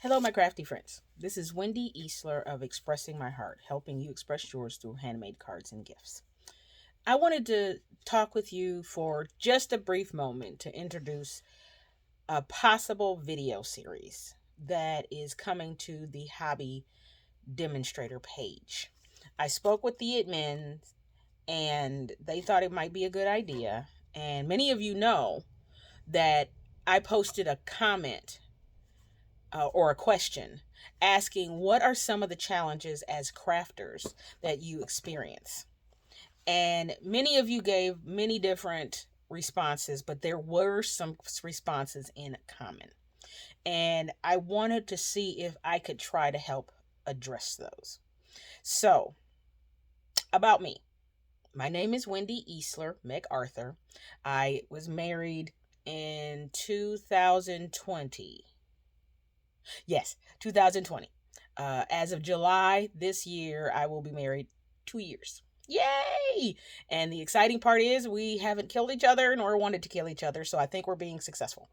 Hello, my crafty friends. This is Wendy Easler of Expressing My Heart, helping you express yours through handmade cards and gifts. I wanted to talk with you for just a brief moment to introduce a possible video series that is coming to the hobby demonstrator page. I spoke with the admins and they thought it might be a good idea. And many of you know that I posted a comment or a question asking what are some of the challenges as crafters that you experience. And many of you gave many different responses, but there were some responses in common. And I wanted to see if I could try to help address those. So, about me. My name is Wendy Easler MacArthur. I was married in 2020. Yes, 2020. As of July this year, I will be married 2 years. Yay! And the exciting part is we haven't killed each other nor wanted to kill each other, so I think we're being successful.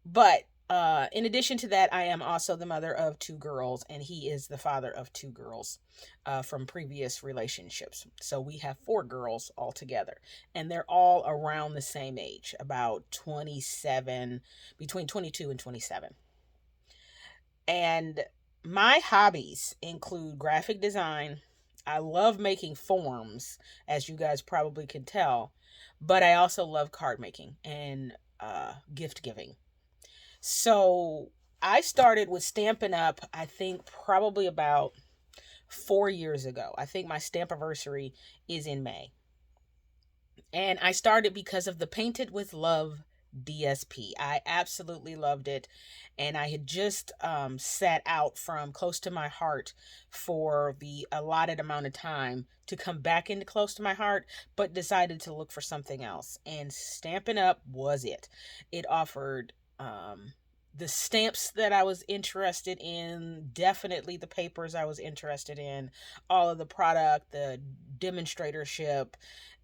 But in addition to that, I am also the mother of two girls, and he is the father of two girls from previous relationships. So we have four girls altogether, and they're all around the same age, about 27, between 22 and 27. And my hobbies include graphic design. I love making forms, as you guys probably can tell, but I also love card making and gift giving. So I started with Stampin' Up, I think probably about 4 years ago. I think my stamp anniversary is in May. And I started because of the Painted with Love DSP. I absolutely loved it. And I had just sat out from Close to My Heart for the allotted amount of time to come back into Close to My Heart, but decided to look for something else. And Stampin' Up was it. It offered the stamps that I was interested in, definitely the papers I was interested in, all of the product, the demonstratorship,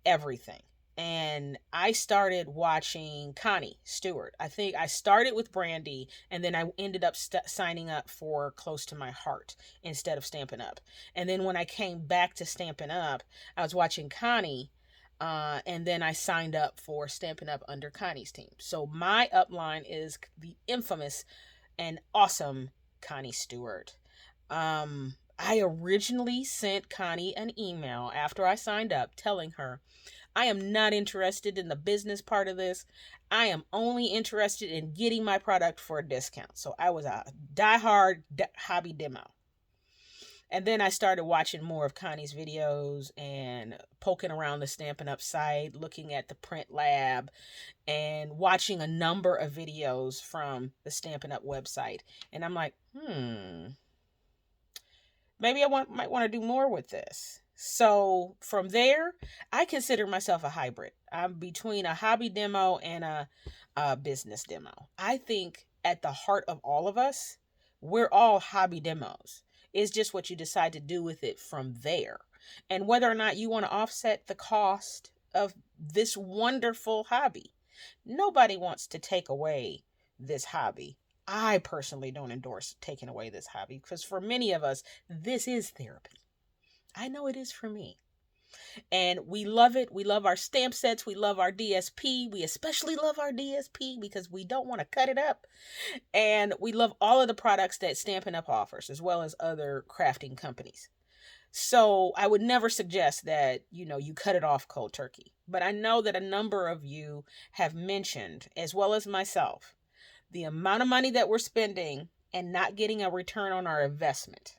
everything. And I started watching Connie Stewart. I think I started with Brandy, and then I ended up signing up for Close to My Heart instead of Stampin' Up. And then when I came back to Stampin' Up, I was watching Connie, and then I signed up for Stampin' Up under Connie's team. So my upline is the infamous and awesome Connie Stewart. I originally sent Connie an email after I signed up telling her I am not interested in the business part of this. I am only interested in getting my product for a discount. So I was a diehard hobby demo. And then I started watching more of Connie's videos and poking around the Stampin' Up site, looking at the print lab, and watching a number of videos from the Stampin' Up website. And I'm like, maybe might want to do more with this. So from there, I consider myself a hybrid. I'm between a hobby demo and a business demo. I think at the heart of all of us, we're all hobby demos. It's just what you decide to do with it from there. And whether or not you want to offset the cost of this wonderful hobby. Nobody wants to take away this hobby. I personally don't endorse taking away this hobby because for many of us, this is therapy. I know it is for me. And we love it. We love our stamp sets. We love our DSP. We especially love our DSP because we don't want to cut it up. And we love all of the products that Stampin' Up offers, as well as other crafting companies. So I would never suggest that, you cut it off cold turkey. But I know that a number of you have mentioned, as well as myself, the amount of money that we're spending and not getting a return on our investment.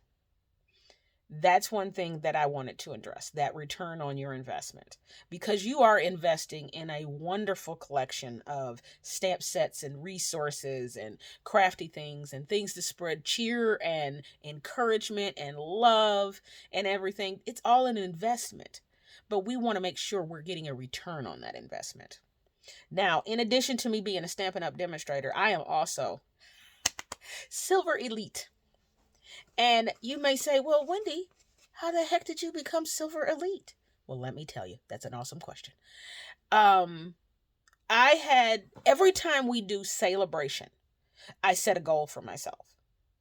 That's one thing that I wanted to address, that return on your investment, because you are investing in a wonderful collection of stamp sets and resources and crafty things and things to spread cheer and encouragement and love and everything. It's all an investment, but we want to make sure we're getting a return on that investment. Now, in addition to me being a Stampin' Up demonstrator, I am also Silver Elite. And you may say, well, Wendy, how the heck did you become Silver Elite? Well, let me tell you, that's an awesome question. Every time we do celebration, I set a goal for myself.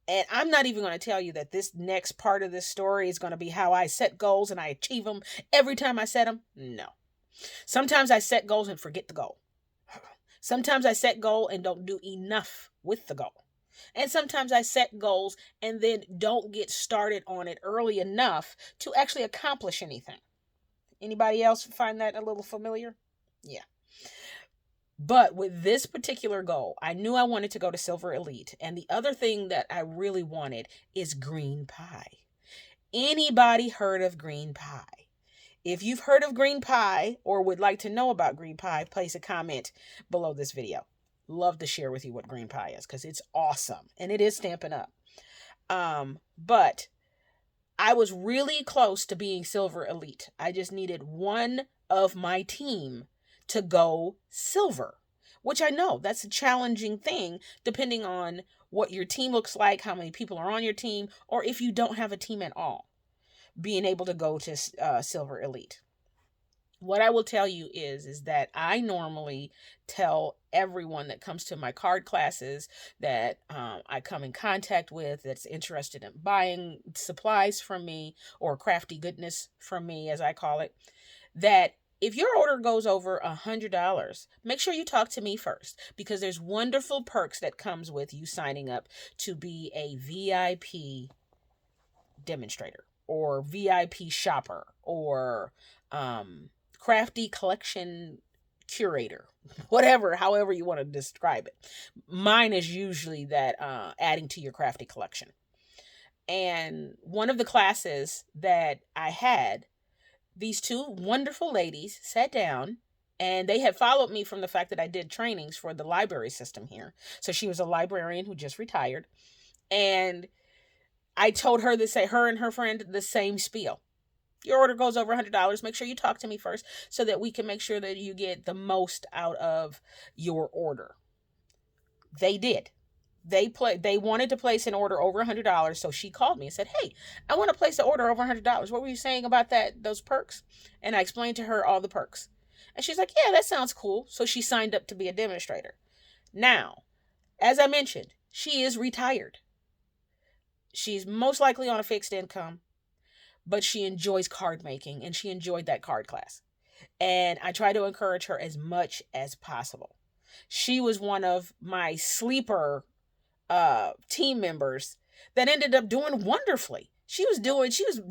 And I'm not even going to tell you that this next part of this story is going to be how I set goals and I achieve them every time I set them. No. Sometimes I set goals and forget the goal. Sometimes I set goal and don't do enough with the goal. And sometimes I set goals and then don't get started on it early enough to actually accomplish anything. Anybody else find that a little familiar? Yeah. But with this particular goal, I knew I wanted to go to Silver Elite. And the other thing that I really wanted is green pie. Anybody heard of green pie? If you've heard of green pie or would like to know about green pie, place a comment below this video. Love to share with you what green pie is because it's awesome and it is Stampin' Up. But I was really close to being Silver Elite. I just needed one of my team to go silver, which I know that's a challenging thing depending on what your team looks like, how many people are on your team, or if you don't have a team at all, being able to go to Silver Elite. What I will tell you is that I normally tell everyone that comes to my card classes that I come in contact with that's interested in buying supplies from me or crafty goodness from me, as I call it, that if your order goes over $100, make sure you talk to me first because there's wonderful perks that comes with you signing up to be a VIP demonstrator or VIP shopper or crafty collection curator, whatever, however you want to describe it. Mine is usually that adding to your crafty collection. And one of the classes that I had, these two wonderful ladies sat down and they had followed me from the fact that I did trainings for the library system here. So she was a librarian who just retired. And I told her to say, her and her friend, the same spiel. Your order goes over $100. Make sure you talk to me first so that we can make sure that you get the most out of your order. They did. They wanted to place an order over $100. So she called me and said, hey, I want to place an order over $100. What were you saying about those perks? And I explained to her all the perks. And she's like, yeah, that sounds cool. So she signed up to be a demonstrator. Now, as I mentioned, she is retired. She's most likely on a fixed income, but she enjoys card making and she enjoyed that card class. And I try to encourage her as much as possible. She was one of my sleeper team members that ended up doing wonderfully. She was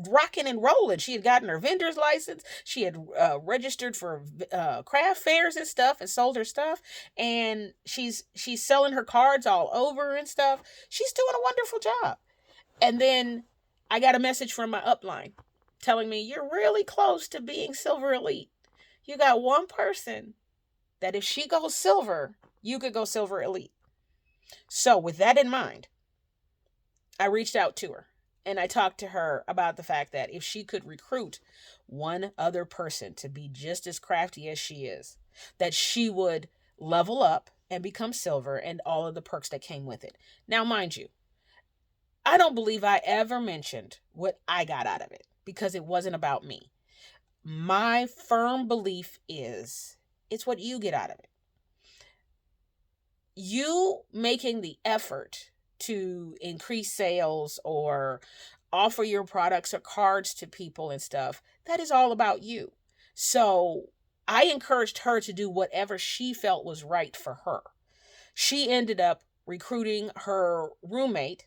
rocking and rolling. She had gotten her vendor's license. She had registered for craft fairs and stuff and sold her stuff. And she's selling her cards all over and stuff. She's doing a wonderful job. And then I got a message from my upline telling me, you're really close to being Silver Elite. You got one person that if she goes silver, you could go Silver Elite. So with that in mind, I reached out to her and I talked to her about the fact that if she could recruit one other person to be just as crafty as she is, that she would level up and become silver and all of the perks that came with it. Now, mind you, I don't believe I ever mentioned what I got out of it because it wasn't about me. My firm belief is it's what you get out of it. You making the effort to increase sales or offer your products or cards to people and stuff, that is all about you. So I encouraged her to do whatever she felt was right for her. She ended up recruiting her roommate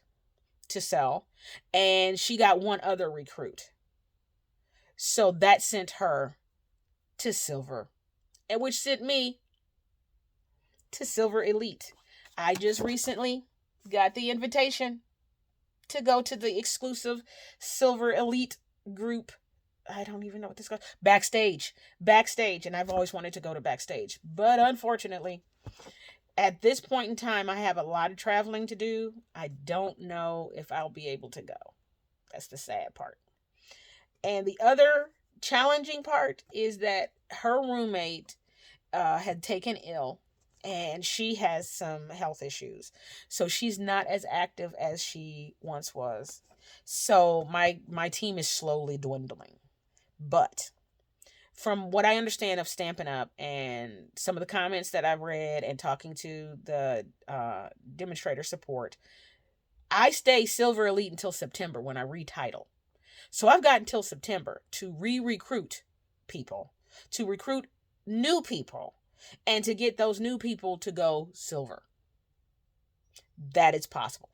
to sell, and she got one other recruit. So that sent her to silver, and which sent me to Silver Elite. I just recently got the invitation to go to the exclusive Silver Elite group. I don't even know what this is called. Backstage. And I've always wanted to go to Backstage. But unfortunately, at this point in time, I have a lot of traveling to do. I don't know if I'll be able to go. That's the sad part. And the other challenging part is that her roommate had taken ill and she has some health issues. So she's not as active as she once was. So my team is slowly dwindling. But from what I understand of Stampin' Up and some of the comments that I've read and talking to the demonstrator support, I stay Silver Elite until September when I retitle. So I've got until September to recruit people, to recruit new people, and to get those new people to go silver. That is possible.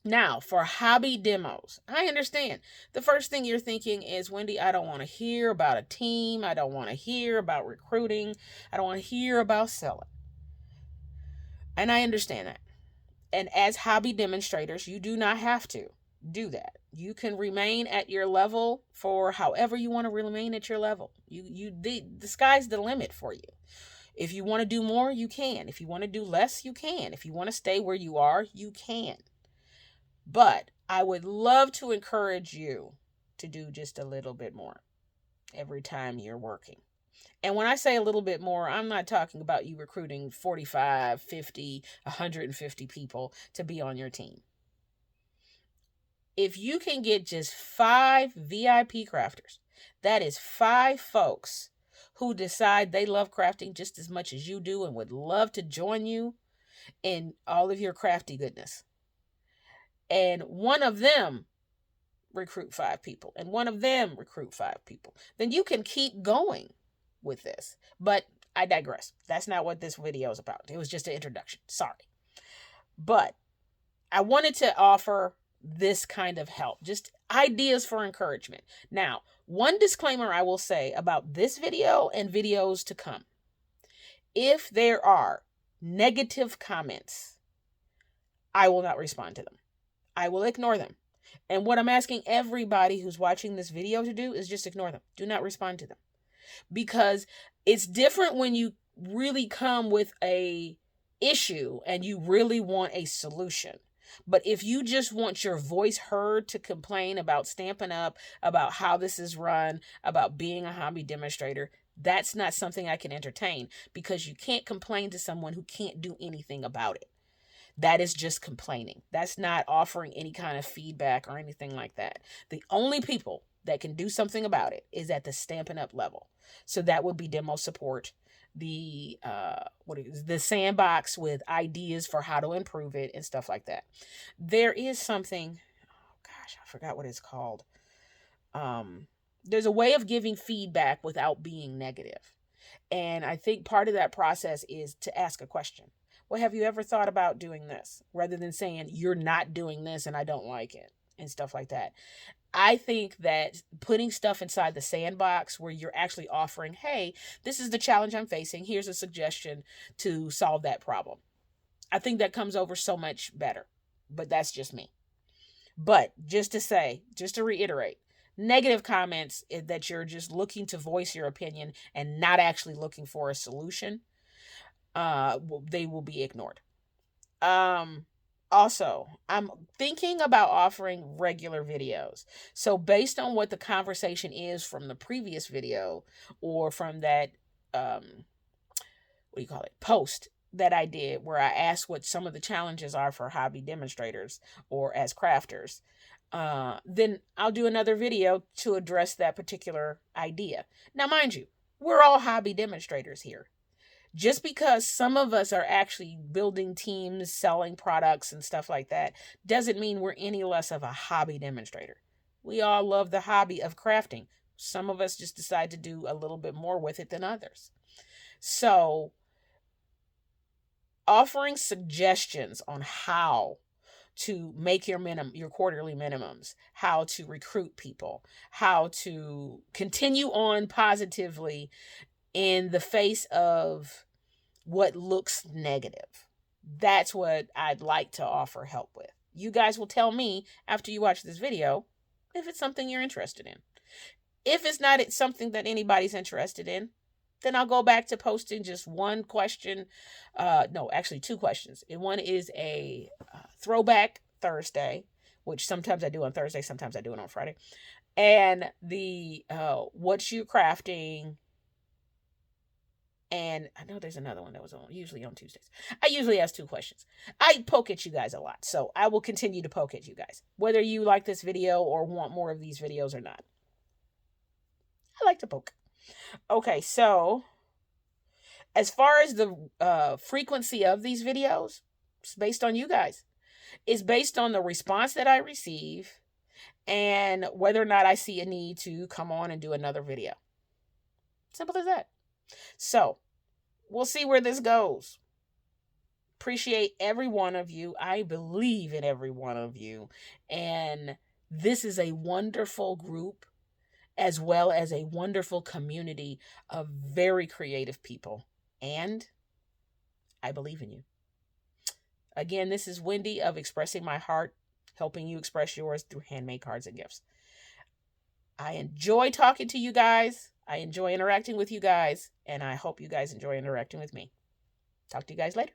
Now, for hobby demos, I understand. The first thing you're thinking is, Wendy, I don't want to hear about a team. I don't want to hear about recruiting. I don't want to hear about selling. And I understand that. And as hobby demonstrators, you do not have to do that. You can remain at your level for however you want to remain at your level. The sky's the limit for you. If you want to do more, you can. If you want to do less, you can. If you want to stay where you are, you can. But I would love to encourage you to do just a little bit more every time you're working. And when I say a little bit more, I'm not talking about you recruiting 45, 50, 150 people to be on your team. If you can get just 5 VIP crafters, that is 5 folks who decide they love crafting just as much as you do and would love to join you in all of your crafty goodness. And one of them recruit 5 people, and one of them recruit 5 people, then you can keep going with this. But I digress. That's not what this video is about. It was just an introduction. Sorry. But I wanted to offer this kind of help, just ideas for encouragement. Now, one disclaimer I will say about this video and videos to come. If there are negative comments, I will not respond to them. I will ignore them. And what I'm asking everybody who's watching this video to do is just ignore them. Do not respond to them. Because it's different when you really come with a issue and you really want a solution. But if you just want your voice heard to complain about Stampin' Up, about how this is run, about being a hobby demonstrator, that's not something I can entertain, because you can't complain to someone who can't do anything about it. That is just complaining. That's not offering any kind of feedback or anything like that. The only people that can do something about it is at the Stampin' Up level. So that would be demo support, the sandbox with ideas for how to improve it and stuff like that. There is something, oh gosh, I forgot what it's called. There's a way of giving feedback without being negative. And I think part of that process is to ask a question. Well, have you ever thought about doing this? Rather than saying, you're not doing this and I don't like it and stuff like that. I think that putting stuff inside the sandbox where you're actually offering, hey, this is the challenge I'm facing. Here's a suggestion to solve that problem. I think that comes over so much better. But that's just me. But just to reiterate, negative comments that you're just looking to voice your opinion and not actually looking for a solution, they will be ignored. Also, I'm thinking about offering regular videos. So based on what the conversation is from the previous video or from that, post that I did where I asked what some of the challenges are for hobby demonstrators or as crafters, then I'll do another video to address that particular idea. Now, mind you, we're all hobby demonstrators here. Just because some of us are actually building teams, selling products and stuff like that, doesn't mean we're any less of a hobby demonstrator. We all love the hobby of crafting. Some of us just decide to do a little bit more with it than others. So, offering suggestions on how to make your quarterly minimums, how to recruit people, how to continue on positively in the face of what looks negative. That's what I'd like to offer help with. You guys will tell me after you watch this video if it's something you're interested in. If it's not something that anybody's interested in, then I'll go back to posting just one question. No, actually 2 questions. And one is a throwback Thursday, which sometimes I do on Thursday, sometimes I do it on Friday. And the what's you crafting? And I know there's another one that was usually on Tuesdays. I usually ask 2 questions. I poke at you guys a lot, so I will continue to poke at you guys, whether you like this video or want more of these videos or not. I like to poke. Okay, so as far as the frequency of these videos, it's based on you guys. is based on the response that I receive and whether or not I see a need to come on and do another video. Simple as that. So we'll see where this goes. Appreciate every one of you. I believe in every one of you. And this is a wonderful group, as well as a wonderful community of very creative people. And I believe in you. Again, this is Wendy of Expressing My Heart, helping you express yours through handmade cards and gifts. I enjoy talking to you guys. I enjoy interacting with you guys. And I hope you guys enjoy interacting with me. Talk to you guys later.